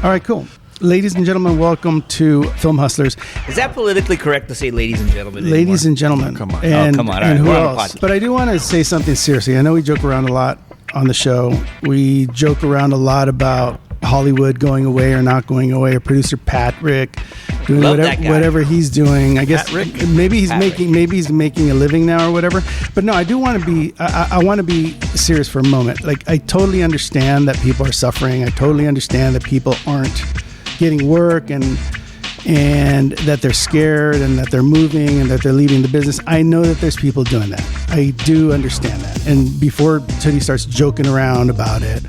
All right, cool. Ladies and gentlemen, welcome to Film Hustlers. Is that politically correct to say ladies and gentlemen anymore? Ladies and gentlemen. Oh, come on. And, All right. And who We're on a else? podcast. But I do want to say something seriously. I know we joke around a lot on the show. We joke around a lot about Hollywood going away or not going away, or producer Patrick doing whatever he's doing. I guess maybe he's making a living now or whatever. But no, I do want to be I want to be serious for a moment. Like, I totally understand that people are suffering. I totally understand that people aren't getting work and that they're scared and that they're moving and that they're leaving the business. I know that there's people doing that. I do understand that. And before Tootie starts joking around about it,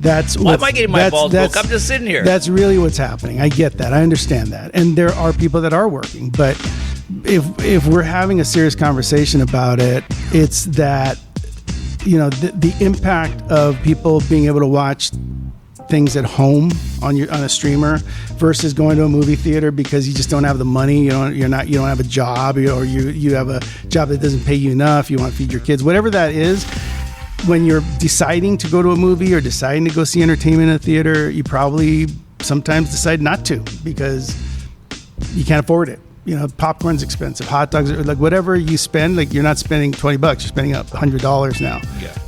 why am I getting my balls broke? I'm just sitting here. That's really what's happening. I get that. I understand that. And there are people that are working. But if we're having a serious conversation about it, it's that, the impact of people being able to watch things at home on a streamer versus going to a movie theater because you just don't have the money. You don't have a job, or you have a job that doesn't pay you enough. You want to feed your kids, whatever that is. When you're deciding to go to a movie or deciding to go see entertainment in a theater, you probably sometimes decide not to because you can't afford it. Popcorn's expensive, hot dogs, like whatever you spend, like you're not spending $20, you're spending $100 now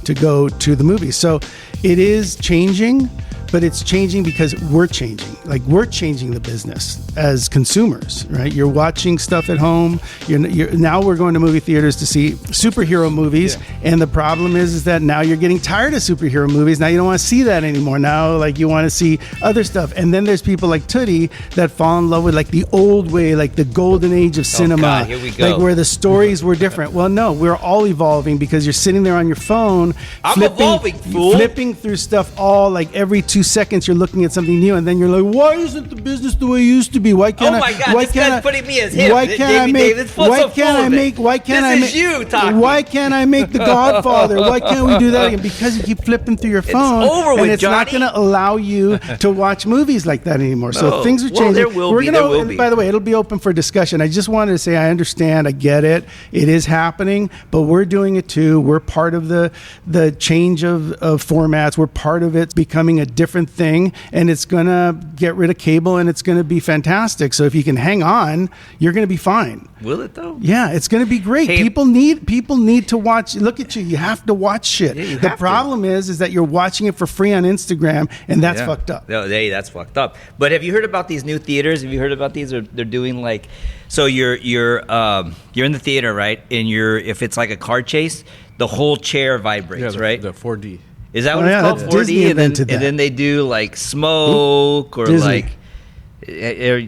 to go to the movie. So it is changing, but it's changing because we're changing. Like, we're changing the business as consumers, right? You're watching stuff at home. Now we're going to movie theaters to see superhero movies. Yeah. And the problem is that now you're getting tired of superhero movies. Now you don't want to see that anymore. Now, like, you want to see other stuff. And then there's people like Tootie that fall in love with, like, the old way, like the golden age of cinema. God, here we go. Like, where the stories were different. Well, no, we're all evolving because you're sitting there on your phone. Flipping through stuff every 2 seconds. You're looking at something new, and then you're like, why isn't the business the way it used to be? Why can't this guy's putting me as him. Why can't I make The Godfather? Why can't we do that again? Because you keep flipping through your phone, it's not going to allow you to watch movies like that anymore. So things are changing. There will be. By the way, it'll be open for discussion. I just wanted to say I understand, I get it. It is happening, but we're doing it too. We're part of the change of formats. We're part of it becoming a different thing. And it's going to get rid of cable, and it's going to be fantastic. So if you can hang on, you're going to be fine. Will it though? Yeah, it's going to be great. Hey, people need to watch. Look at you. You have to watch shit. Yeah, the problem is that you're watching it for free on Instagram, and that's fucked up. No, that's fucked up. But have you heard about these new theaters? Have you heard about these? They're doing like, so you're in the theater, right? And if it's like a car chase, the whole chair vibrates, right? The 4D. Is that what it's called? 4D? Disney invented that. And then they do like smoke or Disney. like.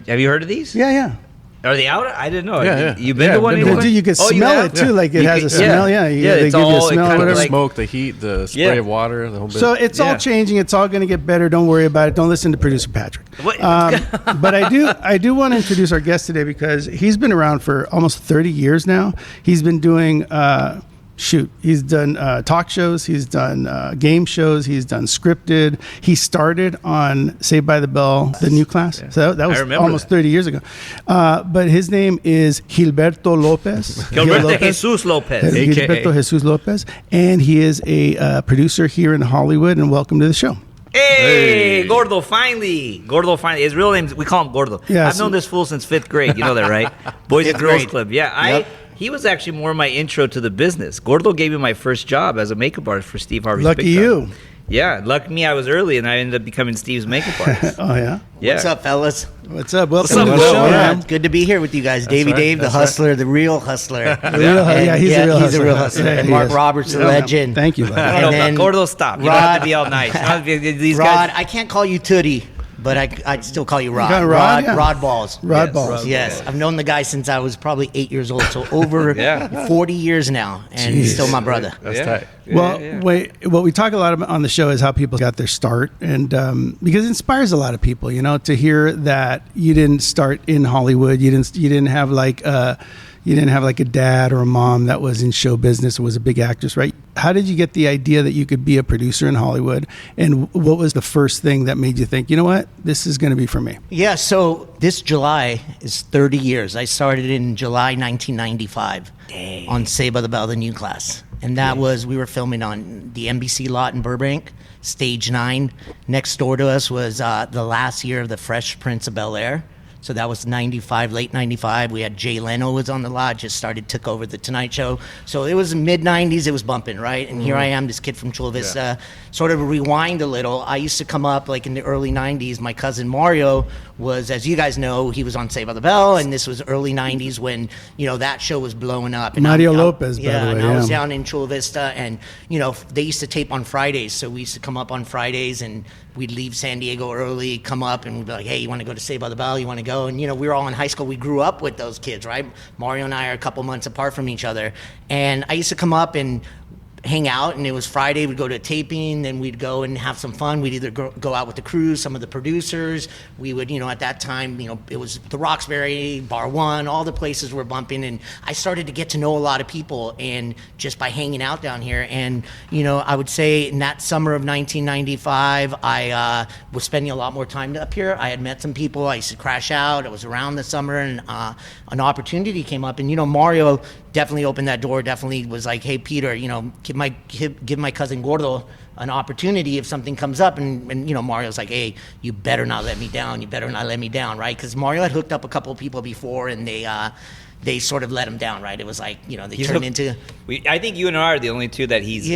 Have you heard of these? Yeah. Are they out? I didn't know. Yeah. You've been to one? You can smell it too. Like it has a smell. Yeah. They give you a smell. Whatever. The smoke, the heat, the spray of water, the whole bit. So it's all changing. It's all going to get better. Don't worry about it. Don't listen to producer Patrick. But I do want to introduce our guest today because he's been around for almost 30 years now. He's been doing. He's done talk shows, he's done game shows, he's done scripted. He started on Saved by the Bell, the new class. Yeah. So that was almost 30 years ago. But his name is Gilberto Lopez. Gilberto Jesus Lopez. Gilberto Jesus Lopez. And he is a producer here in Hollywood. And welcome to the show. Hey, Gordo, finally. His real name, we call him Gordo. Yeah, I've known this fool since 5th grade. You know that, right? Boys and Girls Club. Yeah, He was actually more my intro to the business. Gordo gave me my first job as a makeup artist for Steve Harvey's Lucky Big Time. you. Yeah, lucky me, I was early, and I ended up becoming Steve's makeup artist. Oh, yeah? Yeah. What's up, fellas? What's up? Welcome up, to the show, man. It's good to be here with you guys. Davey Dave, the hustler, the real hustler. He's a real hustler. And Mark Roberts, the legend. Thank you, buddy. And then Gordo, stop. You don't have to be all nice. These Rod, guys. I can't call you Tootie, but I'd still call you Rod. Rod Balls. Rod Balls. Yes. I've known the guy since I was probably 8 years old, so over 40 years now, and he's still my brother. That's tight. Well, wait. What we talk a lot about on the show is how people got their start, and because it inspires a lot of people, to hear that you didn't start in Hollywood, you didn't have like a dad or a mom that was in show business or was a big actress, right? How did you get the idea that you could be a producer in Hollywood? And what was the first thing that made you think, you know what, this is going to be for me? Yeah, so this July is 30 years. I started in July 1995 on Saved by the Bell, the new class. And that was, we were filming on the NBC lot in Burbank, Stage 9. Next door to us was the last year of the Fresh Prince of Bel-Air. So that was 95, late 95. We had Jay Leno was on the lot, took over the Tonight Show. So it was mid 90s, it was bumping, right? And here I am, this kid from Chula Vista. Sort of rewind a little. I used to come up like in the early 90s. My cousin Mario was, as you guys know, he was on Saved by the Bell, and this was early 90s when, that show was blowing up. And Mario Lopez, by the way. And I was down in Chula Vista, and, they used to tape on Fridays. So we used to come up on Fridays, and we'd leave San Diego early, come up, and we'd be like, hey, you want to go to Saved by the Bell? You want to go? And, we were all in high school. We grew up with those kids, right? Mario and I are a couple months apart from each other. And I used to come up and hang out, and it was Friday. We'd go to taping, then we'd go and have some fun. We'd either go out with the crew, some of the producers. We would, at that time, it was the Roxbury, Bar One, all the places were bumping, and I started to get to know a lot of people, and just by hanging out down here. And, I would say in that summer of 1995, I was spending a lot more time up here. I had met some people. I used to crash out. It was around the summer, and an opportunity came up, and, Mario definitely opened that door, definitely was like, hey, Peter, give my cousin Gordo an opportunity if something comes up. And Mario's like, hey, you better not let me down. You better not let me down, right? Because Mario had hooked up a couple of people before, and they sort of let him down, right? It was like, they turned into... I think you and I are the only two that he's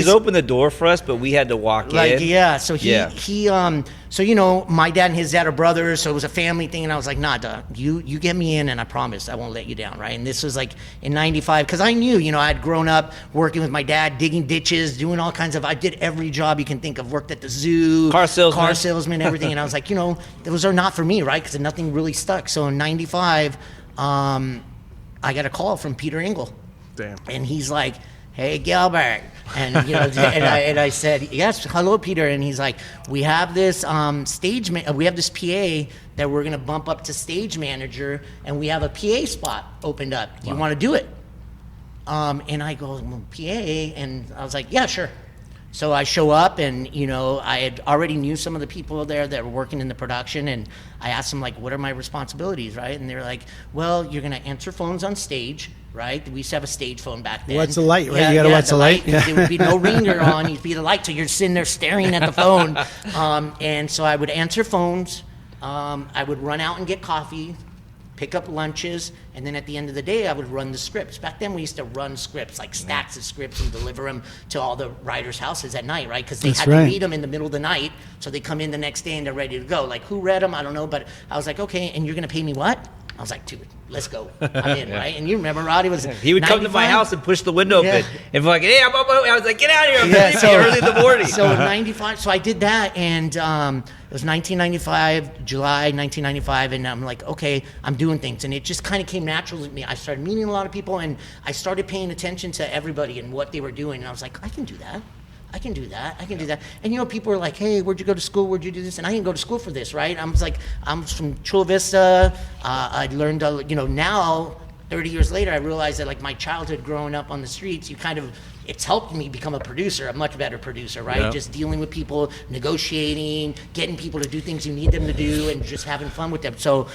opened the door for us, but we had to walk in. Yeah, so my dad and his dad are brothers, so it was a family thing, and I was like, nah, duh, you get me in, and I promise I won't let you down, right? And this was like in 95, because I knew, I'd grown up working with my dad, digging ditches, doing all kinds of... I did every job you can think of, worked at the zoo, car salesman, everything, and I was like, those are not for me, right? Because nothing really stuck. So in 95... I got a call from Peter Engel. Damn. And he's like, hey, Gilbert. And, and I said, yes, hello, Peter. And he's like, we have this we have this PA that we're going to bump up to stage manager, and we have a PA spot opened up. Do you want to do it? And I go, well, PA? And I was like, yeah, sure. So I show up, and, I had already knew some of the people there that were working in the production, and I asked them, like, what are my responsibilities, right? And they're like, well, you're going to answer phones on stage, right? We used to have a stage phone back then. What's the light, right? You got to watch the light. Yeah. There would be no ringer on. You'd be the light, so you're sitting there staring at the phone. And so I would answer phones. I would run out and get coffee, pick up lunches, and then at the end of the day, I would run the scripts. Back then, we used to run scripts, like stacks of scripts, and deliver them to all the writers' houses at night, right? Because they had to read them in the middle of the night, so they come in the next day and they're ready to go. Like, who read them? I don't know, but I was like, okay, and you're going to pay me what? I was like, dude, let's go. I'm in, right? And you remember, Roddy was... He would 95? Come to my house and push the window open. And be like, hey, I was like, get out of here. I'm early in the morning. So in 95, so I did that, and it was 1995, July 1995, and I'm like, okay, I'm doing things. And it just kind of came natural to me. I started meeting a lot of people, and I started paying attention to everybody and what they were doing. And I was like, I can do that. I can do that. And, people were like, hey, where'd you go to school? Where'd you do this? And I didn't go to school for this, right? I was like, I'm from Chula Vista. I learned, now, 30 years later, I realized that, like, my childhood growing up on the streets, it's helped me become a producer, a much better producer, right? Yep. Just dealing with people, negotiating, getting people to do things you need them to do, and just having fun with them. So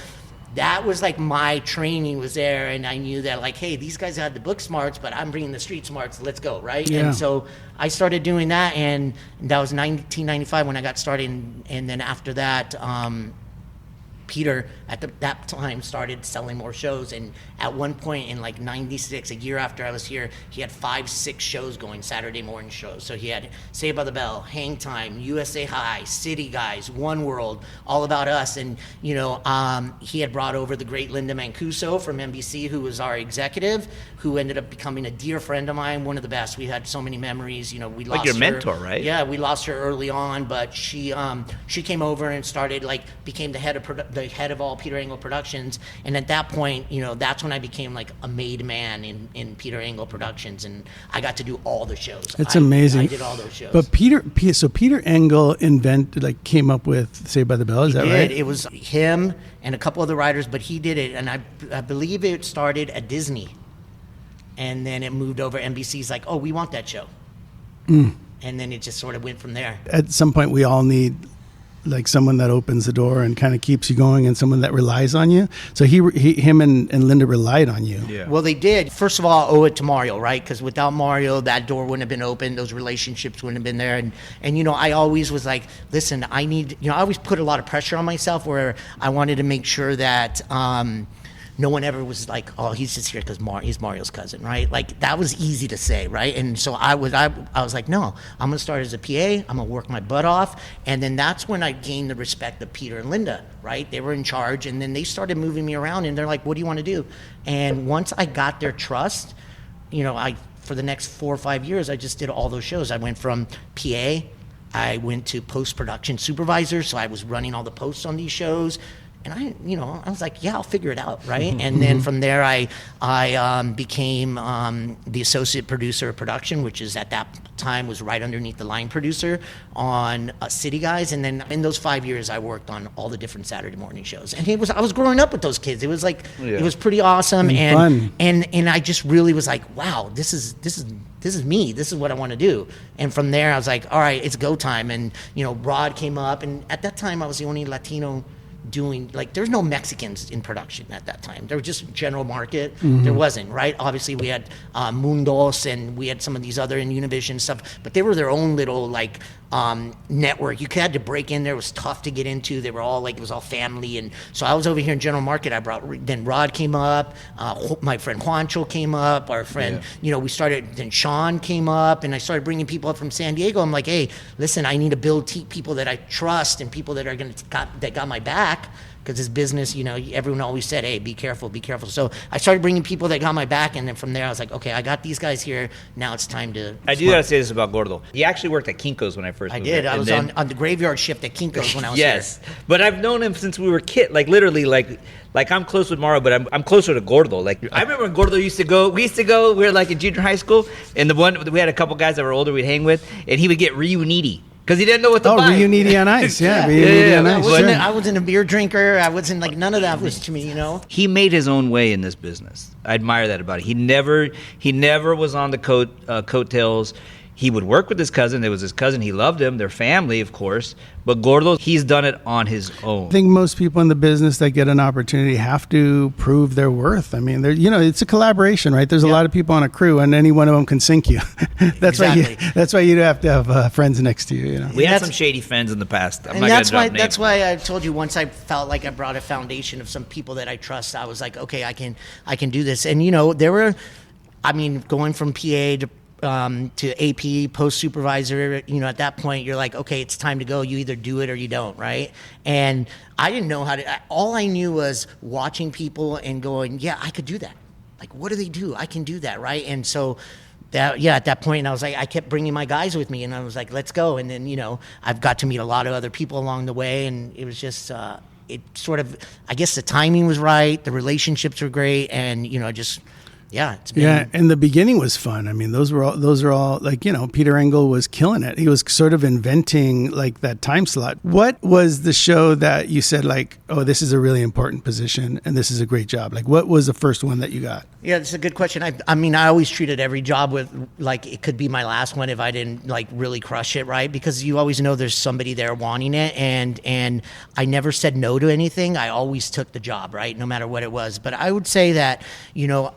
that was like my training was there, and I knew that, like, hey, these guys had the book smarts, but I'm bringing the street smarts. Let's go, right? Yeah. And so I started doing that, and that was 1995 when I got started, and then after that, Peter at that time started selling more shows, and at one point in like 96, a year after I was here, he had 5-6 shows going, Saturday morning shows. So he had Saved by the Bell, Hang Time, USA High, City Guys, One World, All About Us, and he had brought over the great Linda Mancuso from NBC, who was our executive, who ended up becoming a dear friend of mine, one of the best. We had so many memories. We lost like your her. Mentor, right? Yeah, we lost her early on, but she came over and started, like, became the head of all Peter Engel Productions, and at that point, that's when I became like a made man in Peter Engel Productions, and I got to do all the shows. It's amazing. I did all those shows. But Peter Engel came up with Saved by the Bell. Is that right? It was him and a couple other writers, but he did it, and I believe it started at Disney, and then it moved over. NBC's like, oh, we want that show, and then it just sort of went from there. At some point, we all need like someone that opens the door and kind of keeps you going, and someone that relies on you. So him and Linda relied on you. Yeah. Well, they did. First of all, I owe it to Mario, right? Because without Mario, that door wouldn't have been open. Those relationships wouldn't have been there. And you know, I always was like, listen, I always put a lot of pressure on myself where I wanted to make sure that no one ever was like, oh, he's just here because he's Mario's cousin, right? Like, that was easy to say, right? And so I was like, no, I'm going to start as a PA. I'm going to work my butt off. And then that's when I gained the respect of Peter and Linda, right? They were in charge, and then they started moving me around, and they're like, what do you want to do? And once I got their trust, you know, for the next 4 or 5 years, I just did all those shows. I went from PA, I went to post-production supervisor, so I was running all the posts on these shows. And I was like, yeah, I'll figure it out, right? And then from there, I became the associate producer of production, which is at that time was right underneath the line producer on City Guys. And then in those 5 years, I worked on all the different Saturday morning shows. And I was growing up with those kids. It was like, It was pretty awesome. And fun. And I just really was like, wow, this is me. This is what I want to do. And from there, I was like, all right, it's go time. And, you know, Rod came up. And at that time, I was the only Latino doing, like, there's no Mexicans in production at that time. There was just general market. There wasn't, right? Obviously, we had Mundos, and we had some of these other in Univision stuff, but they were their own little, like, network. You had to break in there. It was tough to get into. They were all, like, it was all family. And so I was over here in general market. Then Rod came up. My friend Juancho came up. Our friend, you know, then Sean came up, and I started bringing people up from San Diego. I'm like, hey, listen, I need to build people that I trust and people that are that got my back. Because this business, you know, everyone always said, hey, be careful, be careful. So I started bringing people that got my back, and then from there I was like, okay, I got these guys here. Now it's time to I do got to say this about Gordo. He actually worked at Kinko's when I first moved did. there. I was on the graveyard shift at Kinko's when I was yes. here. But I've known him since we were kids. Like, literally, like I'm close with Mario, but I'm closer to Gordo. Like, I remember when Gordo used to go, we were like in junior high school, and we had a couple guys that were older we'd hang with, and he would get Reuniti. Because he didn't know what to buy. Reuniti on ice, Reuniti on ice. I wasn't a beer drinker. I wasn't, like, none of that was to me, you know. He made his own way in this business. I admire that about it. He never was on the coattails. He would work with his cousin. It was his cousin. He loved him. Their family, of course. But Gordo, he's done it on his own. I think most people in the business that get an opportunity have to prove their worth. I mean, it's a collaboration, right? There's a lot of people on a crew, and any one of them can sink you. That's why you have to have friends next to you. You know, we had some shady friends in the past. That's why I told you, once I felt like I brought a foundation of some people that I trust, I was like, okay, I can do this. And, you know, going from PA to AP, post supervisor, you know, at that point you're like, okay, it's time to go. You either do it or you don't, right? And I didn't know all I knew was watching people and going, yeah, I could do that. Like, what do they do? I can do that, right? And so at that point, I was like, I kept bringing my guys with me, and I was like, let's go. And then, you know, I've got to meet a lot of other people along the way, and it was just, it sort of, I guess the timing was right, the relationships were great, and, you know, just... and the beginning was fun. I mean, those are all like, you know, Peter Engel was killing it. He was sort of inventing like that time slot. What was the show that you said like, oh, this is a really important position and this is a great job? Like, what was the first one that you got? Yeah, it's a good question. I mean, I always treated every job with like it could be my last one if I didn't like really crush it, right? Because you always know there's somebody there wanting it, and I never said no to anything. I always took the job, right? No matter what it was. But I would say that, you know,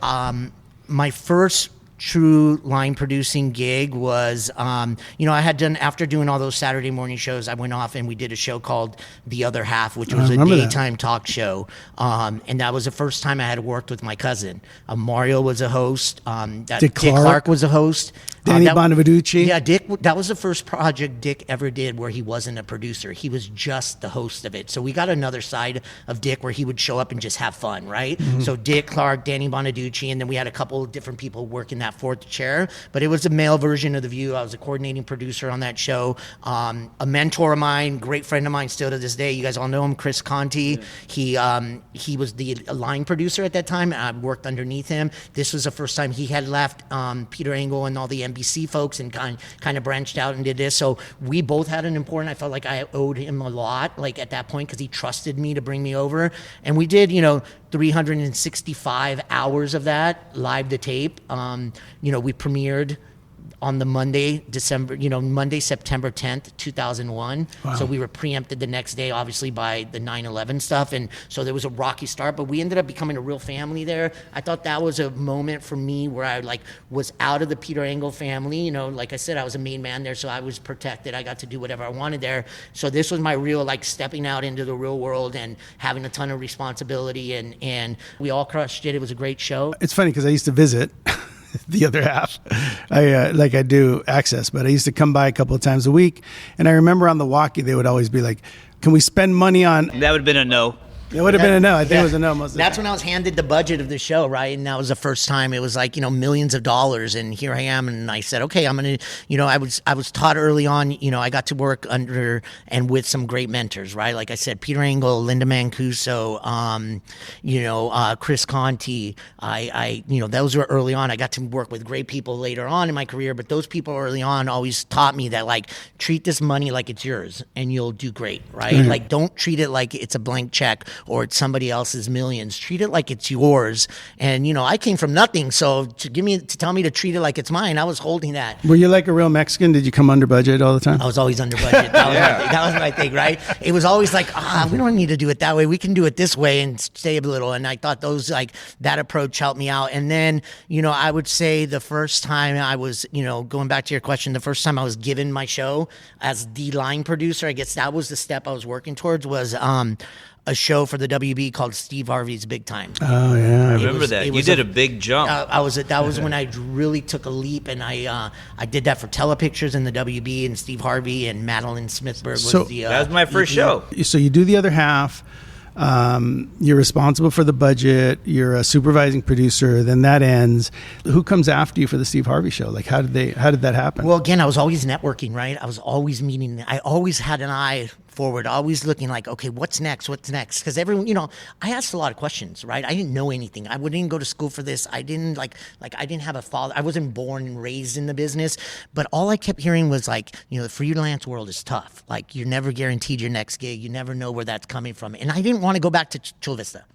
my first true line producing gig was, you know, I had done, after doing all those Saturday morning shows, I went off and we did a show called The Other Half, which was a daytime talk show. And that was the first time I had worked with my cousin. Mario was a host. Dick Clark was a host. Danny Bonaviducci. Yeah, Dick. That was the first project Dick ever did where he wasn't a producer. He was just the host of it. So we got another side of Dick where he would show up and just have fun, right? Mm-hmm. So Dick Clark, Danny Bonaviducci, and then we had a couple of different people working that fourth chair. But it was a male version of The View. I was a coordinating producer on that show. A mentor of mine, great friend of mine still to this day. You guys all know him, Chris Conti. Yeah. He was the line producer at that time. I worked underneath him. This was the first time he had left Peter Engel and all the NBC folks and kind of branched out and did this. So we both had an important, I felt like I owed him a lot, like at that point, because he trusted me to bring me over. And we did, 365 hours of that live to tape. We premiered on the Monday, September 10th, 2001. Wow. So we were preempted the next day, obviously, by the 9/11 stuff. And so there was a rocky start, but we ended up becoming a real family there. I thought that was a moment for me where I was out of the Peter Engel family. Like I said, I was a main man there, so I was protected. I got to do whatever I wanted there. So this was my real, stepping out into the real world and having a ton of responsibility. And we all crushed it. It was a great show. It's funny because I used to visit the other half. I do Access, but I used to come by a couple of times a week. And I remember on the walkie, they would always be like, can we spend money on... That would have been a no. It would have been a no. I think it was a no most of the That's time. when I was handed the budget of the show, right? And that was the first time it was millions of dollars. And here I am. And I said, okay, I'm going to, I was taught early on, I got to work under and with some great mentors, right? Like I said, Peter Engel, Linda Mancuso, Chris Conti. Those were early on. I got to work with great people later on in my career, but those people early on always taught me that treat this money like it's yours and you'll do great, right? Mm-hmm. Don't treat it like it's a blank check or it's somebody else's millions. Treat it like it's yours. And I came from nothing, so to tell me to treat it like it's mine, I was holding that. Were you like a real Mexican? Did you come under budget all the time? I was always under budget. That was my thing, right? It was always we don't need to do it that way. We can do it this way and save a little. And I thought that approach helped me out. And then, I would say the first time I was, going back to your question, the first time I was given my show as the line producer, I guess that was the step I was working towards, was a show for the WB called Steve Harvey's Big Time. Oh yeah, I remember that. You did a big jump. That was when I really took a leap, and I did that for Telepictures and the WB, and Steve Harvey and Madeline Smithberg was the. That was my first show. So you do the other half. You're responsible for the budget. You're a supervising producer. Then that ends. Who comes after you for the Steve Harvey show? How did that happen? Well, again, I was always networking, right? I was always meeting. I always had an eye forward, always looking okay, what's next? Because everyone, I asked a lot of questions, right? I didn't know anything. I didn't go to school for this. I didn't I didn't have a father. I wasn't born and raised in the business, but all I kept hearing was the freelance world is tough. You're never guaranteed your next gig. You never know where that's coming from. And I didn't want to go back to Chula Vista.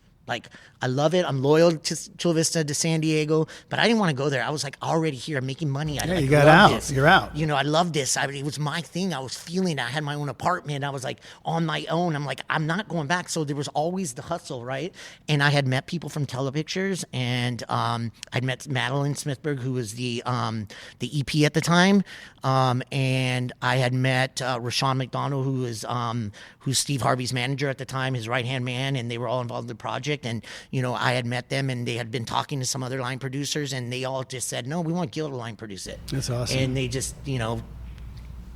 I love it. I'm loyal to Chula Vista, to San Diego, but I didn't want to go there. I was already here making money. You got out. This. You're out. I love this. It was my thing. I was feeling it. I had my own apartment. I was on my own. I'm I'm not going back. So there was always the hustle, right? And I had met people from Telepictures, and I'd met Madeline Smithberg, who was the EP at the time, and I had met Rashawn McDonald, who's Steve Harvey's manager at the time, his right-hand man, and they were all involved in the project. And I had met them, and they had been talking to some other line producers, and they all just said, no, we want Gil to line produce it. That's awesome. And they just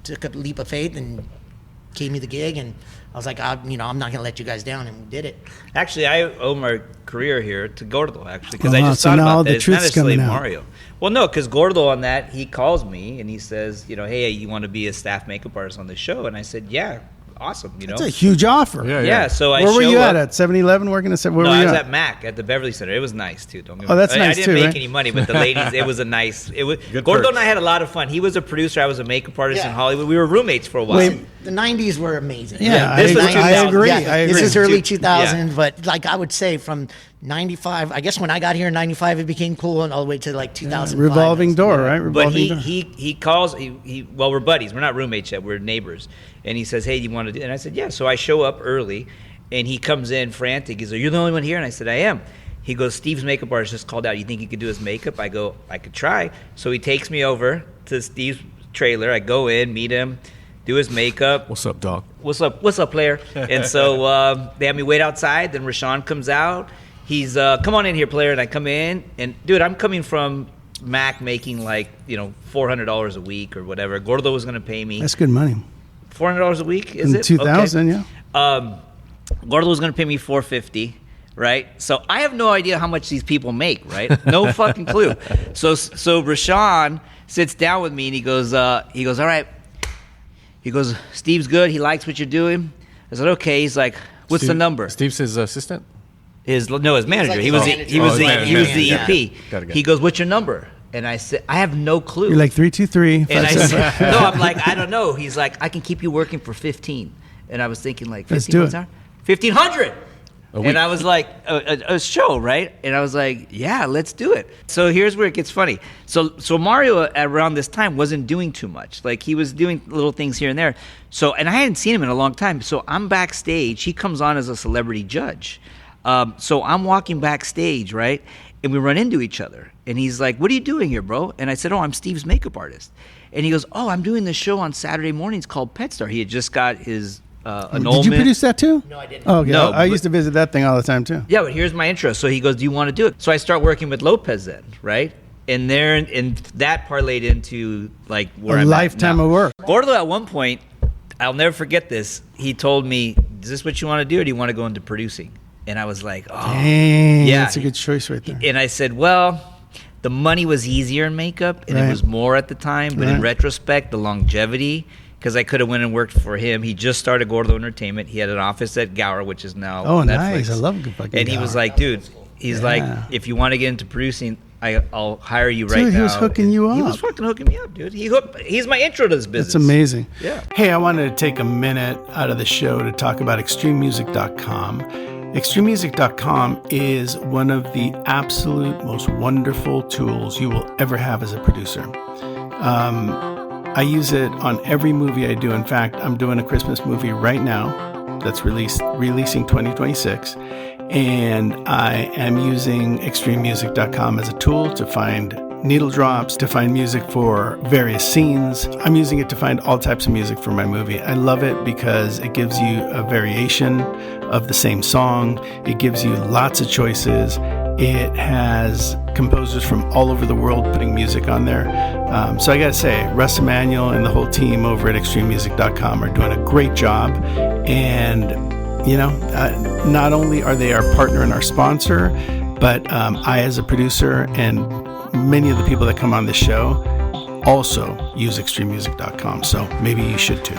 took a leap of faith and gave me the gig, and I was I'm not going to let you guys down, and we did it. Actually, I owe my career here to Gordo, actually, because I just so thought now about the that. It's not truth's necessarily coming out. Mario. Well, no, because Gordo on that, he calls me and he says, hey, you want to be a staff makeup artist on the show? And I said, yeah, awesome. That's a huge offer. Yeah. So I where were you up, at 7-Eleven working at? Where no, were you I was at? at Mac at the Beverly Center. It was nice too. Don't get me that's wrong. nice I didn't too, make right? any money, but the ladies, it was a nice. It was Good Gordo perks. and I had a lot of fun. He was a producer. I was a makeup artist Yeah. in Hollywood. We were roommates for a while. Wait, The 90s were amazing. Yeah, this was I 2000. agree. Yeah, I agree. This is early Two- 2000, yeah. but I would say from 95, I guess when I got here in 95, it became cool, and all the way to 2005. Revolving door, right? But Revolving door. he calls, well, we're buddies. We're not roommates yet. We're neighbors. And he says, hey, do you want to do it? And I said, yeah. So I show up early, and he comes in frantic. He says, you're the only one here? And I said, I am. He goes, Steve's makeup artist just called out. You think he could do his makeup? I go, I could try. So he takes me over to Steve's trailer. I go in, meet him, do his makeup. What's up, dog? What's up, player? And so they have me wait outside. Then Rashawn comes out. He's, come on in here, player. And I come in. And, dude, I'm coming from Mac making $400 a week or whatever. Gordo was going to pay me. That's good money. $400 a week, is In it? 2000, okay. yeah. Gordo was going to pay me $450, right? So I have no idea how much these people make, right? No fucking clue. So Rashawn sits down with me and he goes, all right. He goes, Steve's good. He likes what you're doing. I said, okay. He's like, what's the number? Steve's his assistant? His manager. He was the manager. EP. Got it. He goes, what's your number? And I said, I have no clue. You're like 323. And I said, no, I'm like, I don't know. He's like, I can keep you working for 15. And I was thinking Let's 15 do bucks it. an hour? 1,500. And I was like, a show, right? And I was like, yeah, let's do it. So here's where it gets funny. So Mario around this time wasn't doing too much. Like he was doing little things here and there. So, and I hadn't seen him in a long time. So I'm backstage. He comes on as a celebrity judge. So I'm walking backstage, right? And we run into each other. And he's like, what are you doing here, bro? And I said, oh, I'm Steve's makeup artist. And he goes, oh, I'm doing this show on Saturday mornings called Pet Star. He had just got his annulment. Did you produce that too? No, I didn't. Oh, okay. No, I used to visit that thing all the time too. Yeah, but here's my intro. So he goes, do you want to do it? So I start working with Lopez then, right? And that parlayed into like where I'm lifetime at now. of work. Gordo at one point, I'll never forget this. He told me, is this what you want to do or do you want to go into producing? And I was like, oh. Dang, yeah. that's a good choice right there. And I said, well, the money was easier in makeup and it was more at the time. But in retrospect, the longevity, because I could have went and worked for him. He just started Gordo Entertainment. He had an office at Gower, which is now Netflix. Nice. I love good fucking And he Gower. was like, dude, he's like, if you want to get into producing, I'll hire you right now. Dude, he was hooking you up. He was fucking hooking me up, dude. He's my intro to this business. That's amazing. Yeah. Hey, I wanted to take a minute out of the show to talk about extrememusic.com. Extrememusic.com is one of the absolute most wonderful tools you will ever have as a producer. I use it on every movie I do. In fact, I'm doing a Christmas movie right now that's releasing 2026. And I am using extrememusic.com as a tool to find needle drops, to find music for various scenes. I'm using it to find all types of music for my movie. I love it because it gives you a variation of the same song. It gives you lots of choices. It has composers from all over the world putting music on there. So I gotta say, Russ Emanuel and the whole team over at extrememusic.com are doing a great job. And not only are they our partner and our sponsor, but I, as a producer, and many of the people that come on the show also use extrememusic.com. So maybe you should too.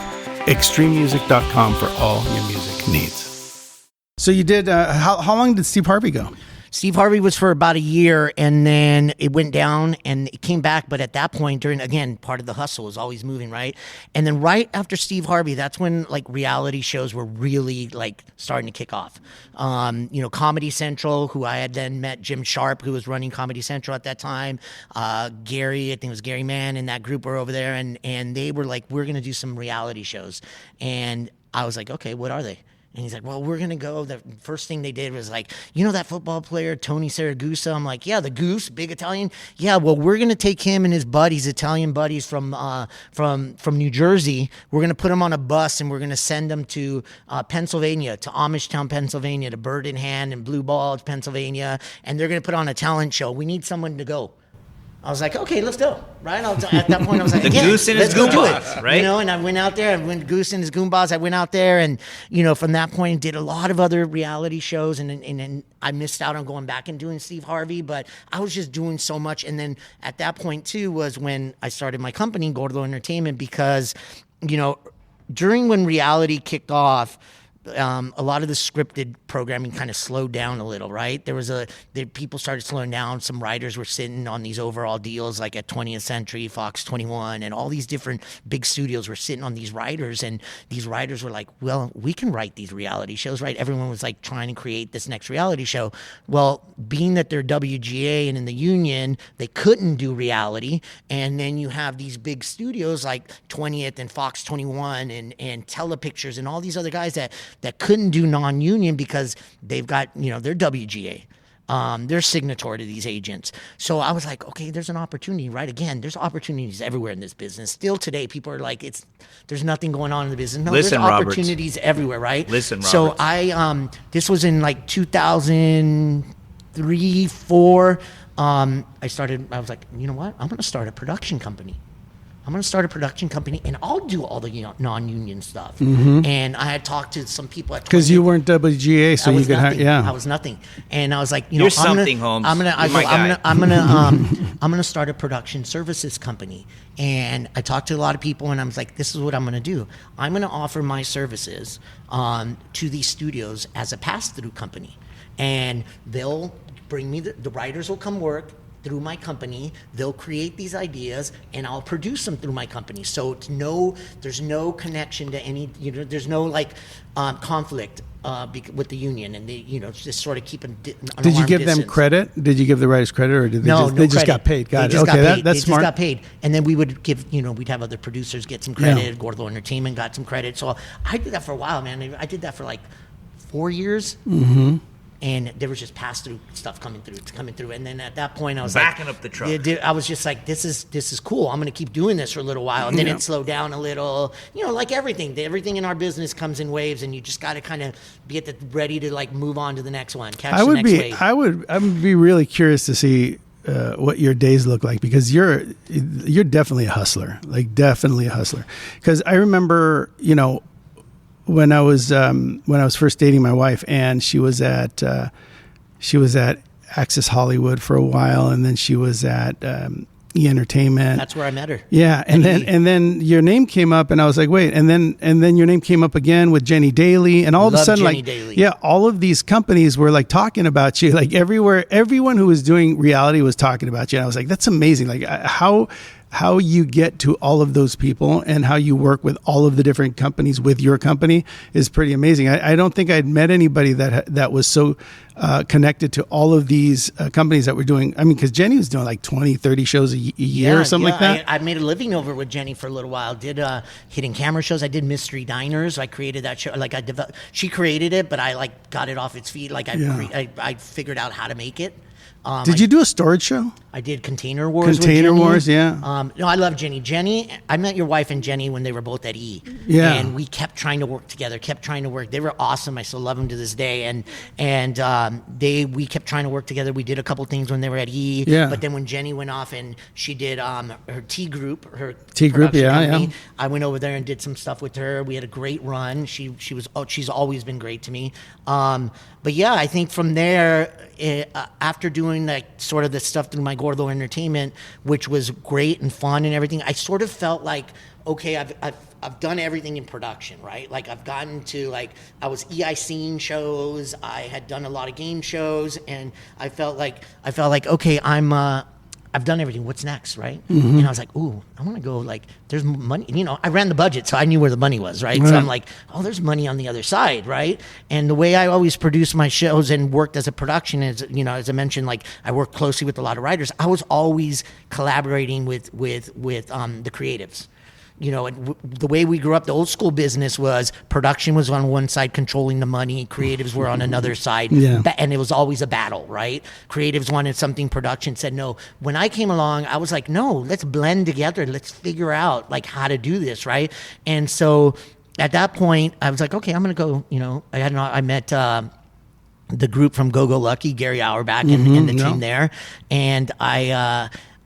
Extrememusic.com for all your music needs. So you did, how long did Steve Harvey go? Steve Harvey was for about a year, and then it went down and it came back. But at that point, again, part of the hustle was always moving, right? And then right after Steve Harvey, that's when like reality shows were really like starting to kick off. Comedy Central, who I had then met, Jim Sharp, who was running Comedy Central at that time. Gary, I think it was Gary Mann and that group were over there, and they were like, we're going to do some reality shows. And I was like, okay, what are they? And he's like, well, we're going to go. The first thing they did was like, that football player, Tony Saragusa? I'm like, yeah, the Goose, big Italian. Yeah, well, we're going to take him and his buddies, Italian buddies from New Jersey. We're going to put them on a bus and we're going to send them to Pennsylvania, to Amishtown, Pennsylvania, to Bird in Hand and Blue Balls, Pennsylvania. And they're going to put on a talent show. We need someone to go. I was like, okay, let's go, right? At that point, I was like, the Goose and his Goombas, right? And I went out there, Goose and his Goombas. I went out there and, from that point, did a lot of other reality shows. And I missed out on going back and doing Steve Harvey, but I was just doing so much. And then at that point, too, was when I started my company, Gordo Entertainment, because, during when reality kicked off, a lot of the scripted programming kind of slowed down a little, right? People started slowing down. Some writers were sitting on these overall deals, like at 20th Century, Fox 21, and all these different big studios were sitting on these writers, and these writers were like, well, we can write these reality shows, right? Everyone was like trying to create this next reality show. Well, being that they're WGA and in the union, they couldn't do reality, and then you have these big studios like 20th and Fox 21 and Telepictures and all these other guys that couldn't do non-union because they've got, they're WGA. They're signatory to these agents. So I was like, okay, there's an opportunity, right? Again, there's opportunities everywhere in this business. Still today, people are like, there's nothing going on in the business. No, Listen, there's Roberts. opportunities everywhere, right? Listen, Roberts. So I, this was in like 2003, 4. I was like, you know what? I'm going to start a production company. And I'll do all the non-union stuff. Mm-hmm. And I had talked to some people at because you weren't WGA, so you could I was nothing. And I was like, you're something, Holmes. I'm gonna start a production services company. And I talked to a lot of people, and I was like, this is what I'm gonna do. I'm gonna offer my services to these studios as a pass-through company, and they'll bring me the writers will come work through my company. They'll create these ideas and I'll produce them through my company. So there's no connection to any, there's no like conflict. with the union, and they, just sort of keep an Did you give distance. them credit? Did you give the writers credit, or did they No, just, they just credit. got paid? Got They it. just Okay, got paid. that's They smart. just got paid, and then we would give, we'd have other producers get some credit. Yeah. Gordo Entertainment got some credit. So I did that for a while, man. I did that for like 4 years. Mm-hmm. And there was just pass-through stuff coming through. And then at that point, I was Backing up the truck. I was just like, this is cool. I'm going to keep doing this for a little while. And then it slowed down a little. Like everything in our business comes in waves, and you just got to kind of be ready to like move on to the next one, catch the next wave. I would be really curious to see what your days look like, because you're definitely a hustler, like definitely a hustler. Because I remember, when I was first dating my wife, and she was at Access Hollywood for a while, and then she was at E Entertainment. That's where I met her. Yeah, and then your name came up, and I was like, wait, and then your name came up again with Jenny Daly, and all of a sudden, Jenny like, Daly. yeah, all of these companies were like talking about you, like everywhere, everyone who was doing reality was talking about you, and I was like, that's amazing, like how you get to all of those people and how you work with all of the different companies with your company is pretty amazing. I don't think I'd met anybody that was so connected to all of these companies that were doing. I mean, because Jenny was doing like 20, 30 shows a year or something like that. I made a living over with Jenny for a little while. Did hidden camera shows. I did Mystery Diners. I created that show. Like she created it, but I like got it off its feet. Like I figured out how to make it. Did you do a storage show? I did Container Wars. Container with Jenny. Wars, yeah. No, I love Jenny. Jenny, I met your wife and Jenny when they were both at E. Yeah. And we kept trying to work together. They were awesome. I still love them to this day. And we kept trying to work together. We did a couple things when they were at E. Yeah. But then when Jenny went off and she did her T Group, yeah. I went over there and did some stuff with her. We had a great run. She's always been great to me. But yeah, I think from there, after doing like sort of the stuff through my Gordo Entertainment, which was great and fun and everything, I sort of felt like, okay, I've done everything in production, right? Like I've gotten to I was EIC shows, I had done a lot of game shows, and I felt like okay, I've done everything. What's next, right? Mm-hmm. And I was like, ooh, I want to go, there's money. I ran the budget, so I knew where the money was, right? So I'm like, oh, there's money on the other side, right? And the way I always produced my shows and worked as a production is, as I mentioned, I worked closely with a lot of writers. I was always collaborating with the creatives. And the way we grew up, the old school business was production was on one side controlling the money, creatives were on another side, and it was always a battle, right? Creatives wanted something, production said no. When I came along, I was like, no, let's blend together, let's figure out how to do this, right? And so at that point, I was like, okay, I'm gonna go. I met the group from Go Go Lucky, Gary Auerbach, and the team there, and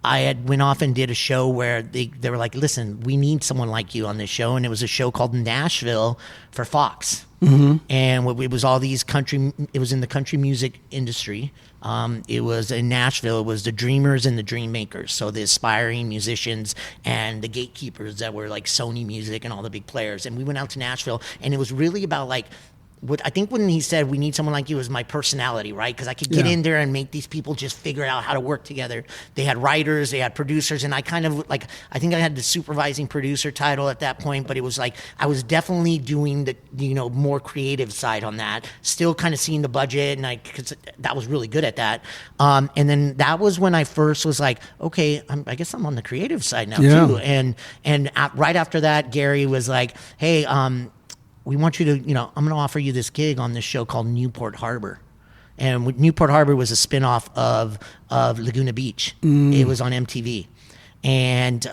I had went off and did a show where they were like, listen, we need someone like you on this show. And it was a show called Nashville for Fox. Mm-hmm. And it was all these it was in the country music industry. It was in Nashville. It was the dreamers and the dream makers. So the aspiring musicians and the gatekeepers that were like Sony Music and all the big players. And we went out to Nashville, and it was really about what I think when he said we need someone like you is my personality, right? Because I could get in there and make these people just figure out how to work together. They had writers, they had producers, and I kind of I think I had the supervising producer title at that point, but it was I was definitely doing the more creative side on that. Still kind of seeing the budget, and because that was really good at that. And then that was when I first was like, okay, I guess I'm on the creative side now too. And right after that, Gary was like, hey, we want you to, I'm going to offer you this gig on this show called Newport Harbor. And Newport Harbor was a spinoff of Laguna Beach. It was on MTV. And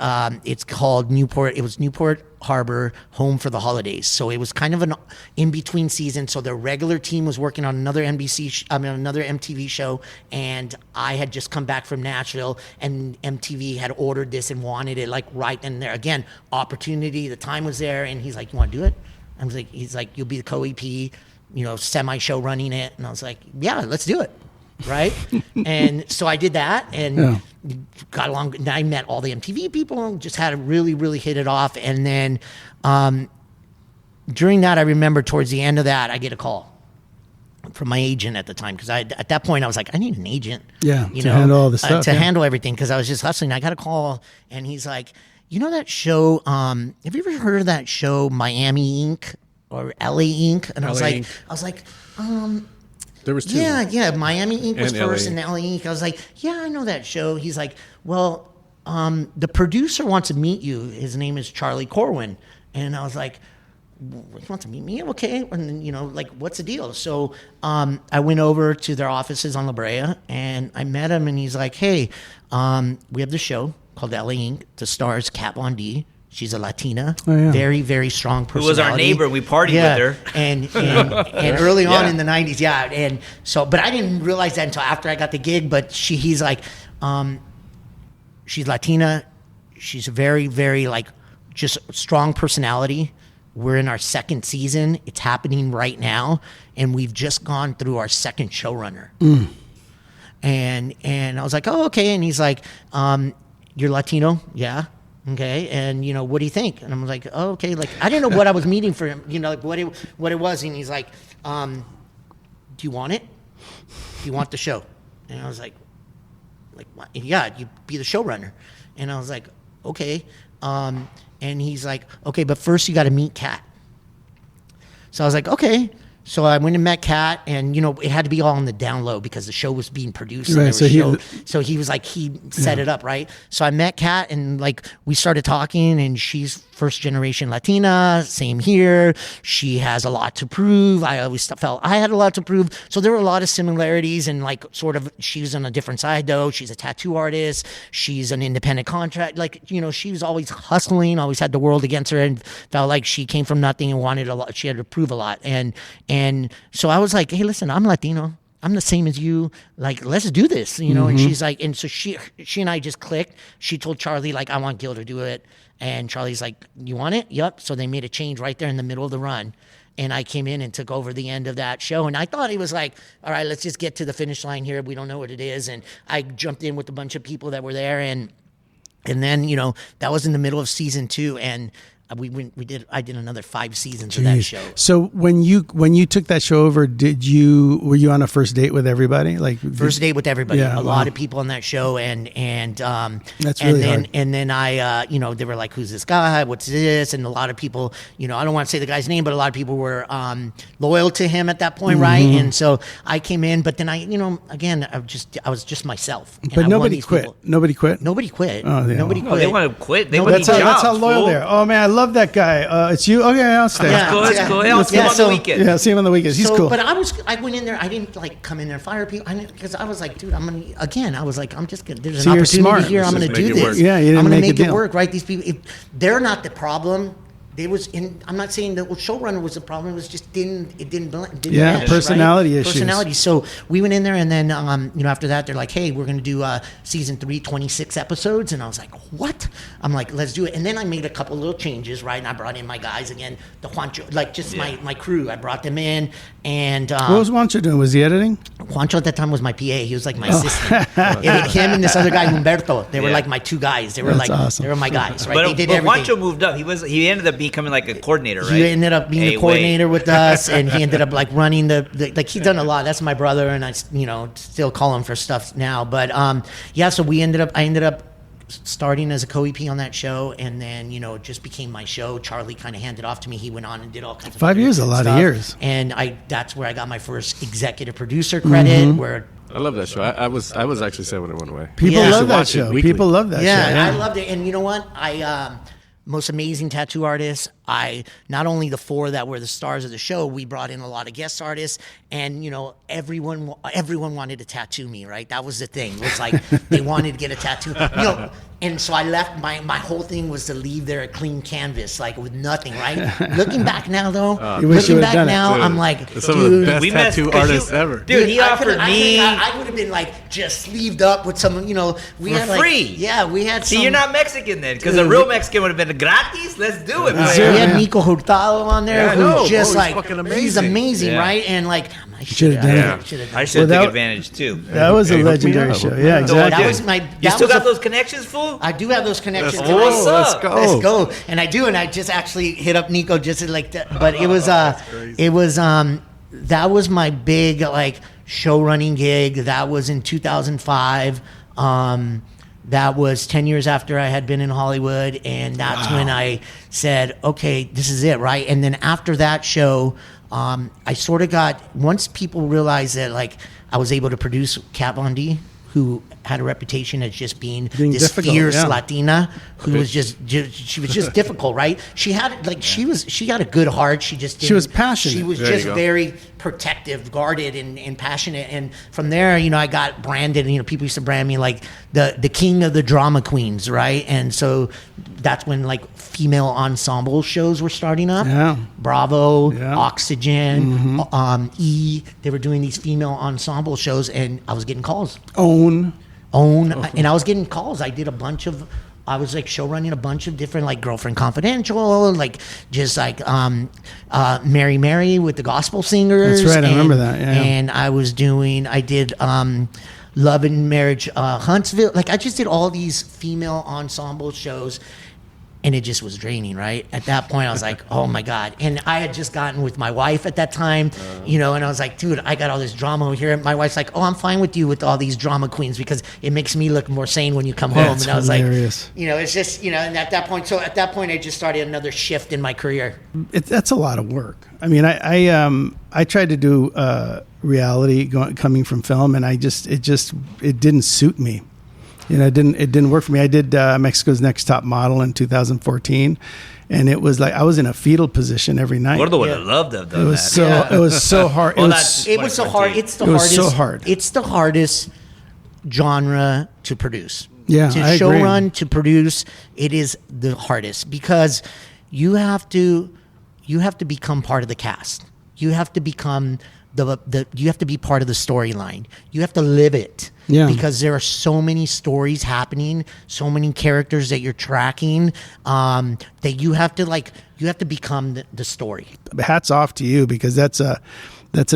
it's called Newport. It was Newport Harbor Home for the Holidays. So it was kind of an in-between season. So the regular team was working on another another MTV show. And I had just come back from Nashville, and MTV had ordered this and wanted it right then and there. Again, opportunity, the time was there. And he's like, you want to do it? I was like, he's like, you'll be the co-EP, semi-show running it. And I was like, yeah, let's do it, right? And so I did that and got along. And I met all the MTV people and just had to really, really hit it off. And then during that, I remember towards the end of that, I get a call from my agent at the time, because at that point I was like, I need an agent, to handle all the stuff, handle everything, because I was just hustling. I got a call, and he's like, that show, have you ever heard of that show Miami Inc? or LA Inc. And I was LA like, Inc. There was two. yeah, Miami Inc. was And first, LA and LA Inc. I was like, yeah, I know that show. He's like, well, the producer wants to meet you. His name is Charlie Corwin. And I was like, he wants to meet me? Okay. And then, like, what's the deal? So I went over to their offices on La Brea, and I met him, and he's like, hey, we have this show called LA Inc. The stars Kat Von D. She's a Latina, very, very strong personality. Who was our neighbor? We partied with her. And early on in the 90s, and so, but I didn't realize that until after I got the gig. But he's like, she's Latina. She's a very, very like just strong personality. We're in our second season. It's happening right now, and we've just gone through our second showrunner. And I was like, oh, okay. And he's like, you're Latino, yeah. Okay, and what do you think? And I'm like, oh, okay. Like, I didn't know what I was meeting for him, like what it was. And he's like, do you want it? Do you want the show? And I was like, what? Yeah, you be the showrunner. And I was like, okay. And he's like, okay, but first you got to meet Kat. So I was like, okay. So I went and met Kat, and it had to be all on the down low because the show was being produced. Right, so he was like, he set it up, right? So I met Kat, and like we started talking, and she's first generation Latina, same here. She has a lot to prove. I always felt I had a lot to prove. So there were a lot of similarities, and like sort of she's on a different side though. She's a tattoo artist. She's an independent contract. Like, she was always hustling, always had the world against her, and felt like she came from nothing and wanted a lot. She had to prove a lot. And so I was like, hey, listen, I'm Latino. I'm the same as you. Like, let's do this, And she's like, and so she and I just clicked. She told Charlie, like, I want Gil to do it. And Charlie's like, you want it? Yep. So they made a change right there in the middle of the run. And I came in and took over the end of that show. And I thought it was like, all right, let's just get to the finish line here. We don't know what it is. And I jumped in with a bunch of people that were there. And then, that was in the middle of season 2. And I did another 5 seasons of that show. So when you took that show over, were you on a first date with everybody? Like first date with everybody. Yeah, a lot of people on that show, and that's really hard. And then I they were like, who's this guy? What's this? And a lot of people, I don't want to say the guy's name, but a lot of people were loyal to him at that point, right? And so I came in, but then I was just myself. But nobody quit. Nobody quit. Nobody quit. Oh, yeah. Nobody quit. Oh, they want to quit. They want that's how loyal they are. Oh man, I love that guy. It's you. Okay, I'll stay. It's cool. I'll see him on the weekend. Yeah, see him on the weekends. He's cool. But I went in there. I didn't like come in there and fire people. Because I was like, dude, I'm just gonna. There's an opportunity smart. here. I'm gonna do this. Yeah, you didn't I'm gonna make it deal. work. Right? These people, they're not the problem. I'm not saying that showrunner was the problem. It was just didn't match, personality right? issues. Personality. So we went in there, and then after that, they're like, hey, we're gonna do season 3, 26 episodes, and I was like, what? I'm like, let's do it. And then I made a couple little changes, right? And I brought in my guys again, the Juancho, like just my crew. I brought them in, and what was Juancho doing? Was he editing? Juancho at that time was my PA. He was like my assistant. Him and this other guy, Humberto. They were like my 2 guys. They were awesome. They were my guys, right? But, they did but everything. Juancho moved up. He ended up becoming like a coordinator, right? He ended up being the coordinator with us, and he ended up like running the like he's done a lot. That's my brother, and I still call him for stuff now. But so I ended up starting as a co-EP on that show, and then it just became my show. Charlie kind of handed off to me. He went on and did all kinds of 5 years, a lot of years. And that's where I got my first executive producer credit. Where I love that show. I was actually sad when it went away. People Yeah. love that Watch it show. weekly. People love that show. yeah, I loved it. And you know what? Most amazing tattoo artists. Not only the 4 that were the stars of the show, we brought in a lot of guest artists, and everyone wanted to tattoo me, right? That was the thing. It was like they wanted to get a tattoo. And so I left. My whole thing was to leave there a clean canvas, like with nothing, right? Looking back now, though, You wish you looking would've back done it. now, Dude, I'm like, some of the dude. best we messed- tattoo 'cause artists you- ever. Dude, he offered me. I would have been like just sleeved up with some, we For had like, free. yeah, we had. See, some, you're not Mexican then, because a Dude, real Mexican would have been gratis. Let's do it, We man. had Nico Hurtado on there, Yeah, I who's know, just bro, he's like fucking he's amazing. amazing, Yeah. right? And like I should've done it. I should Well, take that- advantage too. That was a Hey, hook me legendary up. show. Hook me Yeah, up. exactly. That was my. You that still was got a- those connections, fool? I do have those connections. Let's too. go. What's up? Let's go. Let's go. And I do, and I just actually hit up Nico just to like that. But it was that was my big like show running gig. That was in 2005. That was 10 years after I had been in Hollywood, and that's when I said, okay, this is it, right? And then after that show, I sort of got, once people realized that like I was able to produce Kat Von D, who had a reputation as just being this difficult, fierce yeah. Latina who was just she was just difficult, right? She had like she had a good heart. She just didn't, She was passionate. She was There you just go. very protective, guarded, and passionate. And from there, I got branded. People used to brand me like the king of the drama queens, right? And so that's when like female ensemble shows were starting up. Yeah. Bravo, Yeah. Oxygen, E. They were doing these female ensemble shows, and I was getting calls. Own. And I was getting calls. I was like showrunning a bunch of different like Girlfriend Confidential, like just like Mary Mary with the gospel singers. That's right, I remember that, yeah. And I did Love and Marriage Huntsville. Like I just did all these female ensemble shows. And it just was draining, right? At that point, I was like, oh my God. And I had just gotten with my wife at that time, and I was like, dude, I got all this drama over here. And my wife's like, oh, I'm fine with you with all these drama queens because it makes me look more sane when you come home. That's And I was hilarious. like, it's just, and at that point, I just started another shift in my career. That's a lot of work. I mean, I tried to do reality coming from film, and it didn't suit me. It didn't work for me. I did Mexico's Next Top Model in 2014, and it was like I was in a fetal position every night. Gordo would have loved to have done It was so it was so hard. Well, It was so hard. It's the It was hardest. so hard. It's the hardest genre to produce. Yeah, to I agree. showrun, to produce, it is the hardest because you have to become part of the cast. You have to become you have to be part of the storyline. You have to live it. Yeah. Because there are so many stories happening, so many characters that you're tracking, that you have to become the story. Hats off to you, because that's an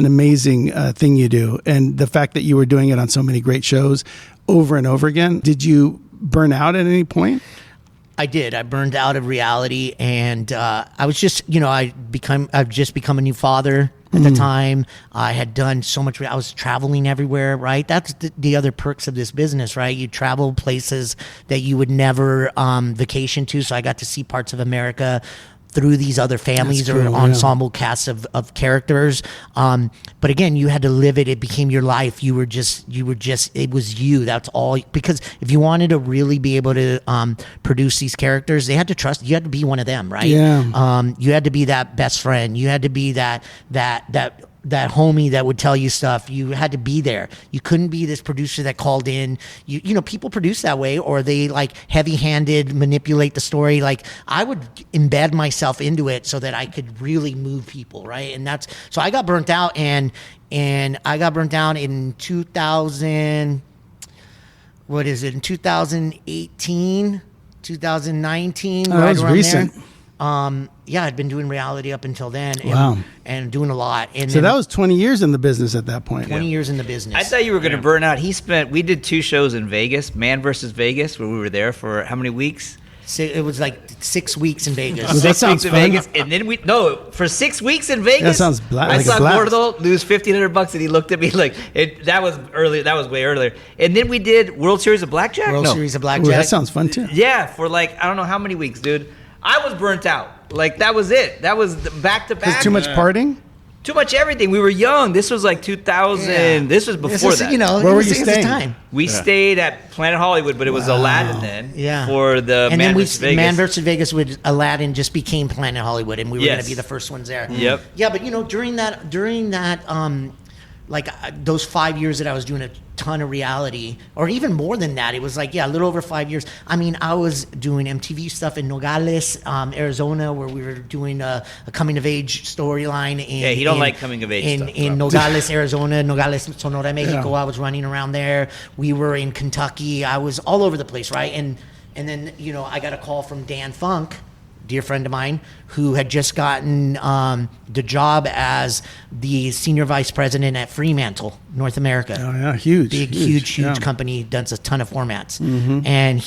amazing thing you do, and the fact that you were doing it on so many great shows over and over again. Did you burn out at any point? I did. I burned out of reality, and I was just, I've just become a new father at the time. I had done so much. I was traveling everywhere, right? That's the other perks of this business, right? You travel places that you would never vacation to. So I got to see parts of America through these other families That's cool, or ensemble casts of characters. But again, you had to live it. It became your life. You were just, it was you. That's all. Because if you wanted to really be able to produce these characters, they had to trust, you had to be one of them, right? Yeah. You had to be that best friend. You had to be that homie that would tell you stuff. You had to be there. You couldn't be this producer that called in. People produce that way, or they like heavy-handed manipulate the story. Like I would embed myself into it so that I could really move people, right? And so I got burnt out, and I got burnt out in 2000. What is it? In 2018, 2019. Oh, that was around recent. there. I'd been doing reality up until then. Wow. And doing a lot. And So then that was 20 years in the business at that point. 20 years in the business. I thought you were going to burn out. We did 2 shows in Vegas, Man versus Vegas, where we were there for how many weeks? It was like 6 weeks in Vegas. Well, that 6 sounds weeks in fun. Vegas, and then for 6 weeks in Vegas. That sounds I like a saw blast. Gordo lose $1,500, and he looked at me like that was early. That was way earlier. And then we did World Series of Blackjack. World No. Series of Ooh, Blackjack. that sounds fun too. Yeah, for like I don't know how many weeks, dude. I was burnt out. Like that was it. That was back to back. Because too much partying? Too much everything. We were young. This was like 2000. Yeah. This was before This was, that. Where were you it was staying? time. We stayed at Planet Hollywood, but it was Aladdin then. Yeah. For the And Man then vs. Vegas. Man vs. Vegas with Aladdin just became Planet Hollywood, and we were going Yes. to be the first ones there. Yep. Yeah, but during that, those 5 years that I was doing a ton of reality, or even more than that, it was like, a little over 5 years. I mean, I was doing MTV stuff in Nogales, Arizona, where we were doing a coming of age storyline. Yeah, he don't like coming of age stuff. In Nogales, Arizona, Nogales, Sonora, Mexico. Yeah. I was running around there. We were in Kentucky. I was all over the place, right? And then I got a call from Dan Funk, dear friend of mine, who had just gotten the job as the senior vice president at Fremantle, North America. Oh, yeah, huge. Big, huge yeah. company, does a ton of formats. And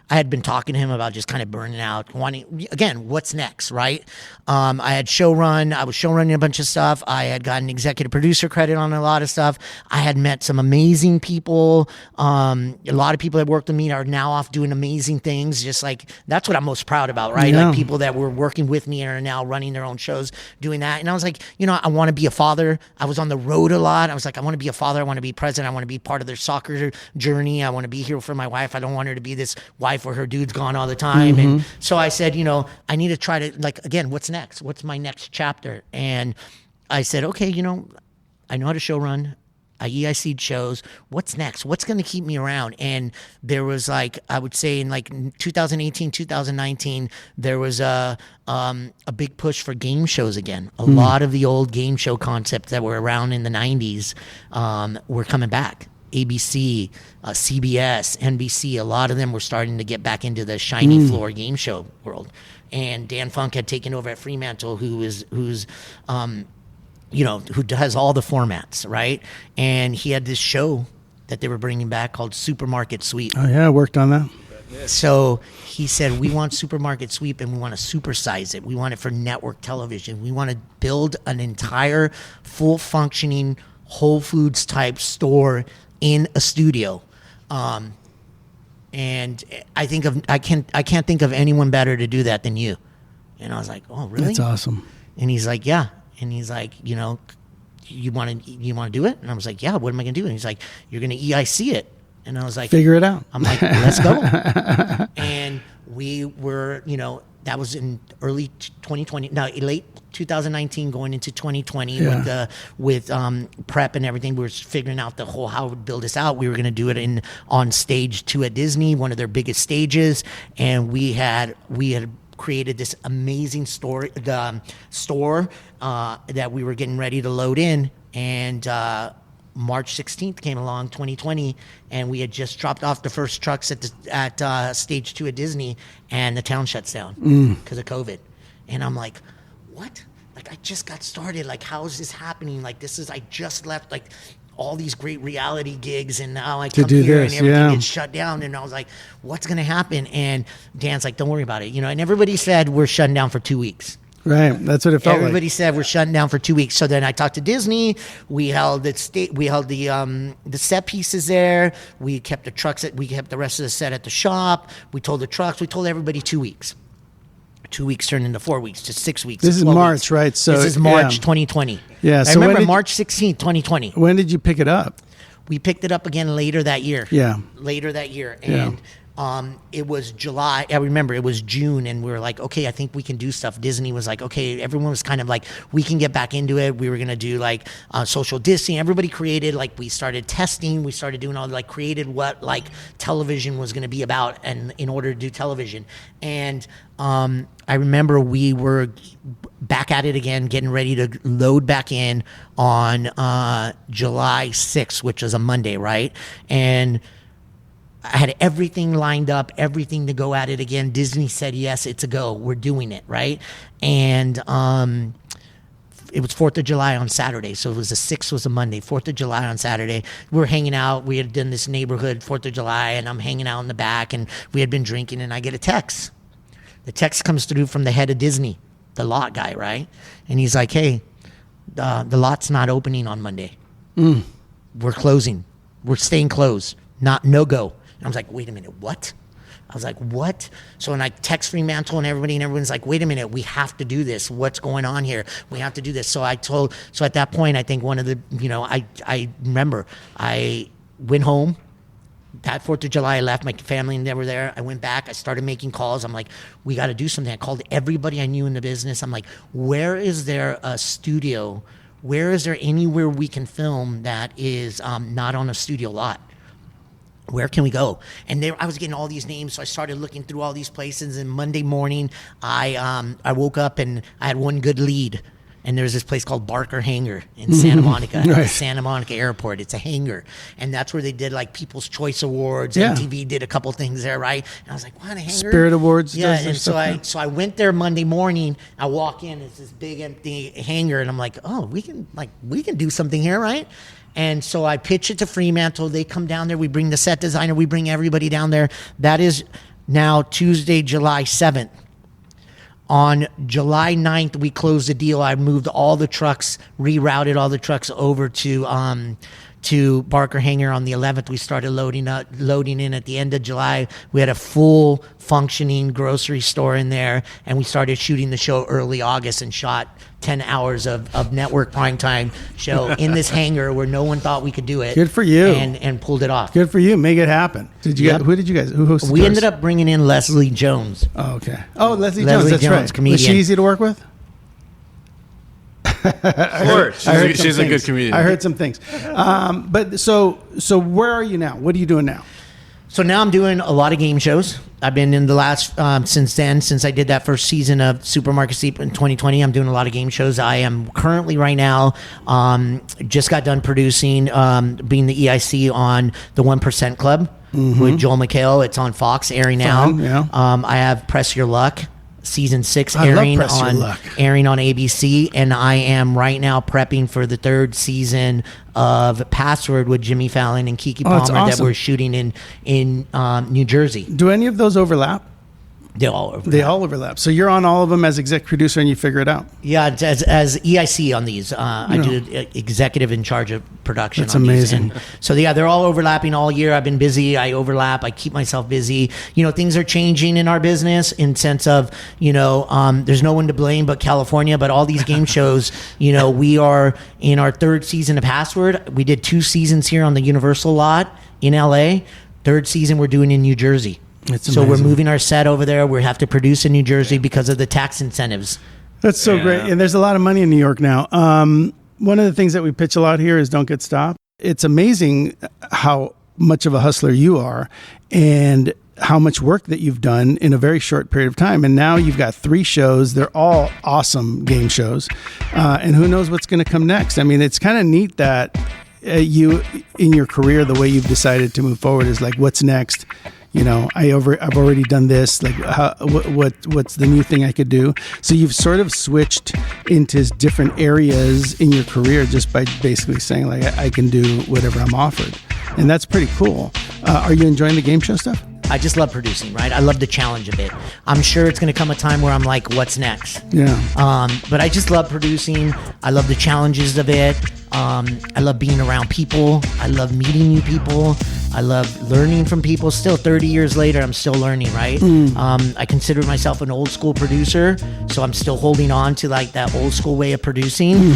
I had been talking to him about just kind of burning out, wanting, again, what's next, right? I was showrunning a bunch of stuff. I had gotten executive producer credit on a lot of stuff. I had met some amazing people. A lot of people that worked with me are now off doing amazing things. Just like, that's what I'm most proud about, right? Yeah. Like people that were working with me and are now running their own shows, doing that. And I was like, I want to be a father. I was on the road a lot. I was like, I want to be a father. I want to be present. I want to be part of their soccer journey. I want to be here for my wife. I don't want her to be this wife where her dude's gone all the time. And so I said, I need to try to, like, again, what's next? What's my next chapter? And I said, okay, I know how to show run. I EIC'd shows. What's next? What's going to keep me around? And there was, like, I would say in like 2018, 2019, there was a big push for game shows again. A lot of the old game show concepts that were around in the 90s were coming back. ABC, CBS, NBC, a lot of them were starting to get back into the shiny floor game show world. And Dan Funk had taken over at Fremantle, who does all the formats, right? And he had this show that they were bringing back called Supermarket Sweep. Oh yeah, I worked on that. So he said, we want Supermarket Sweep and we want to supersize it. We want it for network television. We want to build an entire full functioning Whole Foods type store in a studio. And I can't think of anyone better to do that than you. And I was like, oh, really? That's awesome. And he's like, yeah. And he's like, you want to do it? And I was like, yeah, what am I going to do? And he's like, you're going to EIC it. And I was like, figure it out. I'm like, let's go. And we were, that was in late 2019 going into 2020 with prep and everything. We were figuring out how to build this out. We were going to do it on stage 2 at Disney, one of their biggest stages. And we had created this amazing store that we were getting ready to load in. And March 16th came along, 2020, and we had just dropped off the first trucks at stage 2 at Disney, and the town shuts down because of COVID. And I'm like, what? Like, I just got started. Like, how is this happening? Like, I just left, like, all these great reality gigs, and now I come here and everything gets shut down. And I was like, what's going to happen? And Dan's like, don't worry about it. And everybody said we're shutting down for 2 weeks. Right, that's what it felt Everybody like. said we're shutting down for 2 weeks. So then I talked to Disney. We held the set pieces there. We kept the trucks. We kept the rest of the set at the shop. We told the trucks. We told everybody 2 weeks. 2 weeks turned into 4 weeks to 6 weeks. This is March, right? So this is March 2020. Yeah. I remember March 16th, 2020. When did you pick it up? We picked it up again later that year. Yeah. Later that year, and. It was July. I remember it was June, and we were like, okay, I think we can do stuff. Disney was like, okay, everyone was kind of like, we can get back into it. We were going to do like social distancing. Everybody created, like, we started testing. We started doing created what like television was going to be about, and in order to do television. And I remember we were back at it again, getting ready to load back in on July 6th, which was a Monday, right? And I had everything lined up, everything to go at it again. Disney said, yes, it's a go. We're doing it, right? And it was 4th of July on Saturday. So it was the 6th was a Monday, 4th of July on Saturday. We were hanging out. We had done this neighborhood 4th of July, and I'm hanging out in the back, and we had been drinking, and I get a text. The text comes through from the head of Disney, the lot guy, right? And he's like, hey, the lot's not opening on Monday. We're closing. We're staying closed. No go. And I was like, wait a minute, what? I was like, what? So when I text Fremantle and everyone's like, wait a minute, we have to do this. What's going on here? We have to do this. So at that point, I think one of the, I remember I went home. That 4th of July, I left. My family and they were there. I went back. I started making calls. I'm like, we got to do something. I called everybody I knew in the business. I'm like, where is there a studio? Where is there anywhere we can film that is not on a studio lot? Where can we go? And I was getting all these names, so I started looking through all these places. And Monday morning, I woke up and I had one good lead. And there's this place called Barker Hangar in Santa Monica, Right. Santa Monica Airport. It's a hangar, and that's where they did like People's Choice Awards. Yeah. MTV did a couple things there, right? And I was like, what, a hangar? Spirit Awards. Yeah, does their and stuff so I went there Monday morning. I walk in, it's this big empty hangar, and I'm like, oh, we can do something here, right? And so I pitch it to Fremantle. They come down there. We bring the set designer. We bring everybody down there. That is now Tuesday, July 7th. On July 9th, we closed the deal. I moved all the trucks, rerouted all the trucks over to Barker Hangar. On the 11th, we started loading in at the end of July. We had a full functioning grocery store in there, and we started shooting the show early August and shot 10 hours of network primetime show in this hangar where no one thought we could do it. Good for you. And pulled it off. Good for you. Make it happen. Who hosted We yours? ended up bringing in Leslie Jones. Oh, okay. Oh, Leslie Jones. That's Jones, right. comedian. Was she easy to work with? Of course. I heard some She's a good things. comedian. I heard some things. But so where are you now? What are you doing now? So now I'm doing a lot of game shows. I've been in the last, since I did that first season of Supermarket Sleep in 2020, I'm doing a lot of game shows. I am currently right now, just got done producing, being the EIC on the 1% Club with Joel McHale. It's on Fox, airing now. Fun, yeah. I have Press Your Luck, season 6 I love airing Press Your on Luck. ABC, and I am right now prepping for the 3rd season of Password with Jimmy Fallon and Keke Oh, that's Palmer that awesome. we're shooting in New Jersey. Do any of those overlap? They all overlap. They all overlap. So you're on all of them as exec producer, and you figure it out. Yeah, as EIC on these, I do executive in charge of production. That's on these. amazing. And so yeah, they're all overlapping all year. I've been busy. I overlap. I keep myself busy. Things are changing in our business in sense of there's no one to blame but California. But all these game shows, we are in our 3rd season of Password. We did 2 seasons here on the Universal lot in LA. 3rd season we're doing in New Jersey. It's So we're amazing. moving our set over there. We have to produce in New Jersey because of the tax incentives. That's so great. And there's a lot of money in New York now. One of the things that we pitch a lot here is Don't Get Stopped. It's amazing how much of a hustler you are and how much work that you've done in a very short period of time. And now you've got 3 shows. They're all awesome game shows. And who knows what's going to come next. I mean, it's kind of neat that you, in your career, the way you've decided to move forward is like, what's next? I've already done this. Like, what's the new thing I could do? So you've sort of switched into different areas in your career just by basically saying, like, I can do whatever I'm offered, and that's pretty cool. Are you enjoying the game show stuff? I just love producing, right? I love the challenge of it. I'm sure it's going to come a time where I'm like, what's next? Yeah. But I just love producing. I love the challenges of it. I love being around people. I love meeting new people. I love learning from people. Still 30 years later, I'm still learning, right? I consider myself an old school producer, so I'm still holding on to like that old school way of producing.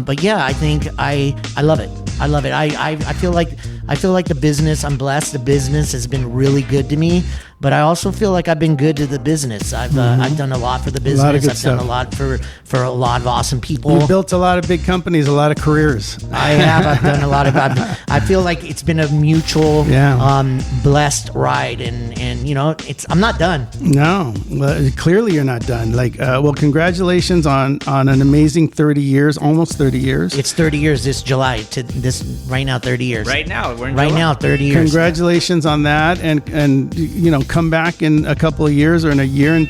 But yeah, I think I love it. I love it. I feel like the business, I'm blessed. The business has been really good to me, but I also feel like I've been good to the business. I've done a lot for the business. lot of good I've done stuff. a lot for a lot of awesome people. You built a lot of big companies, a lot of careers. I have. I've done a lot of. I feel like it's been a mutual, blessed ride, and I'm not done. No, well, clearly you're not done. Like, well, congratulations on an amazing 30 years, almost 30 years. It's 30 years this July to this right now. 30 years. Right now, we're in Right July. now, 30 years. Congratulations on that, and come back in a couple of years or in a year and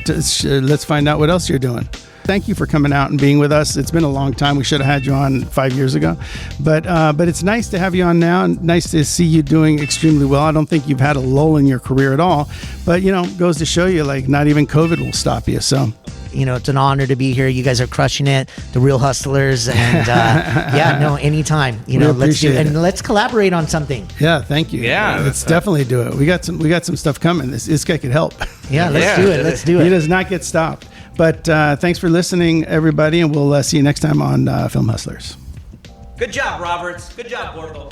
let's find out what else you're doing. Thank you for coming out and being with us. It's been a long time. We should have had you on 5 years ago, but it's nice to have you on now, and nice to see you doing extremely well. I don't think you've had a lull in your career at all, but goes to show you, like, not even COVID will stop you. So. It's an honor to be here. You guys are crushing it, the real hustlers, and anytime. Let's do appreciate it, it. and let's collaborate on something. Yeah, thank you. Yeah. Let's definitely do it. We got some stuff coming. This guy could help. Yeah, let's do it. Let's do He it. does not get stopped. But thanks for listening, everybody, and we'll see you next time on Film Hustlers. Good job, Roberts. Good job, Gordo.